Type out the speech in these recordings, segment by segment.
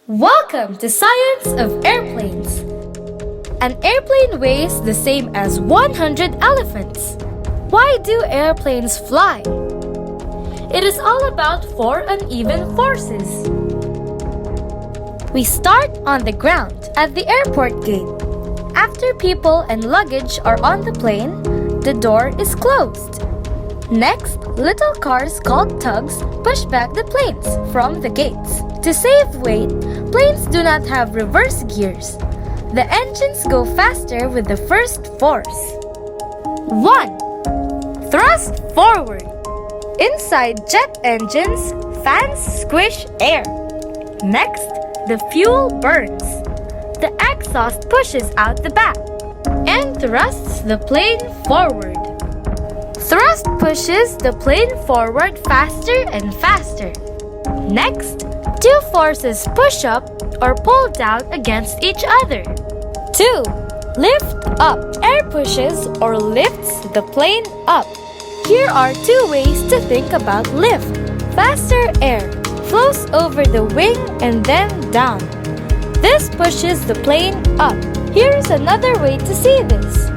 Welcome to Science of Airplanes. An airplane weighs the same as 100 elephants. Why do airplanes fly? It is all about four uneven forces. We start on the ground at the airport gate. After people and luggage are on the plane, the door is closed. Next, little cars called tugs push back the planes from the gates. To save weight, planes do not have reverse gears. The engines go faster with the first force. 1. Thrust forward. Inside jet engines, fans squish air. Next, the fuel burns. The exhaust pushes out the back and thrusts the plane forward. Thrust pushes the plane forward faster and faster. Next, two forces push up or pull down against each other. 2. Lift up. Air pushes or lifts the plane up. Here are two ways to think about lift. Faster air flows over the wing and then down. This pushes the plane up. Here is another way to see this.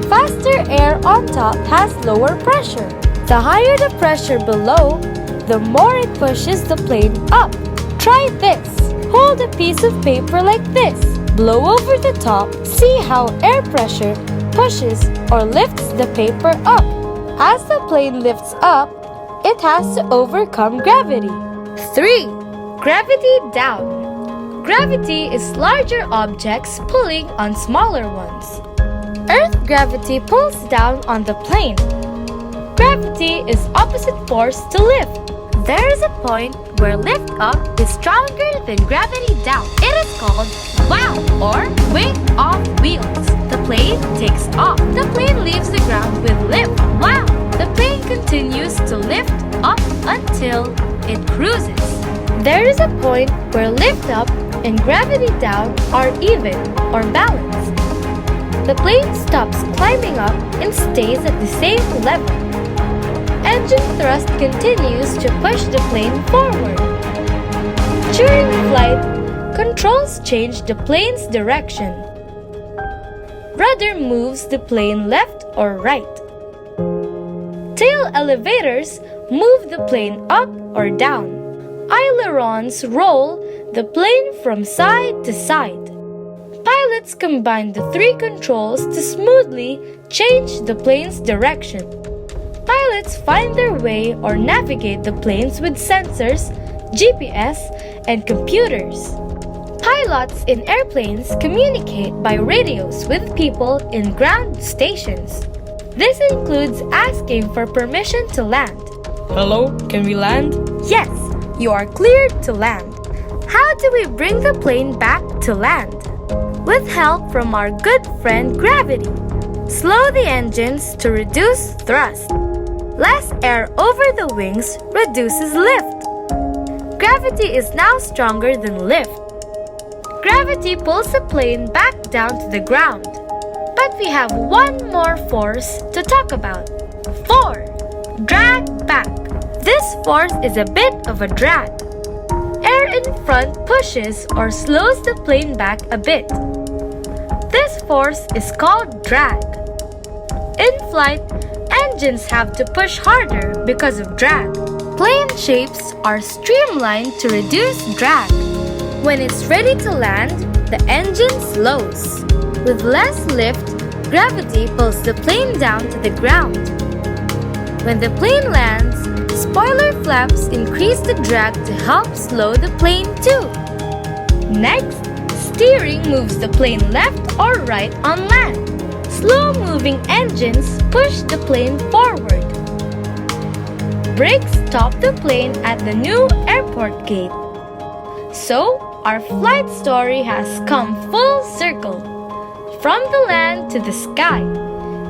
Faster air on top has lower pressure. The higher the pressure below, the more it pushes the plane up. Try this. Hold a piece of paper like this. Blow over the top. See how air pressure pushes or lifts the paper up. As the plane lifts up, it has to overcome gravity. 3. Gravity down. Gravity is larger objects pulling on smaller ones. Earth gravity pulls down on the plane. Gravity is opposite force to lift. There is a point where lift up is stronger than gravity down. It is called wow or wing off wheels. The plane takes off. The plane leaves the ground with lift. Wow! The plane continues to lift up until it cruises. There is a point where lift up and gravity down are even or balanced. The plane stops climbing up and stays at the same level. Engine thrust continues to push the plane forward. During flight, controls change the plane's direction. Rudder moves the plane left or right. Tail elevators move the plane up or down. Ailerons roll the plane from side to side. Pilots combine the three controls to smoothly change the plane's direction. Pilots find their way or navigate the planes with sensors, GPS, and computers. Pilots in airplanes communicate by radios with people in ground stations. This includes asking for permission to land. Hello, can we land? Yes, you are cleared to land. How do we bring the plane back to land? With help from our good friend gravity. Slow the engines to reduce thrust. Less air over the wings reduces lift. Gravity is now stronger than lift. Gravity pulls the plane back down to the ground. But we have one more force to talk about. 4. Drag back. This force is a bit of a drag. Air in front pushes or slows the plane back a bit. This force is called drag. In flight, engines have to push harder because of drag. Plane shapes are streamlined to reduce drag. When it's ready to land, the engine slows. With less lift, gravity pulls the plane down to the ground. When the plane lands, spoiler flaps increase the drag to help slow the plane too. Next, steering moves the plane left or right on land. Slow-moving engines push the plane forward. Brakes stop the plane at the new airport gate. So, our flight story has come full circle. From the land to the sky,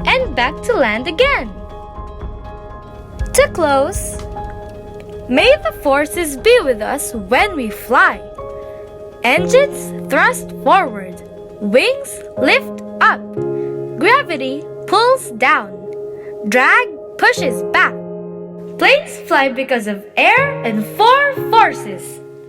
and back to land again. To close, may the forces be with us when we fly. Engines thrust forward. Wings lift up. Gravity pulls down. Drag pushes back. Planes fly because of air and four forces.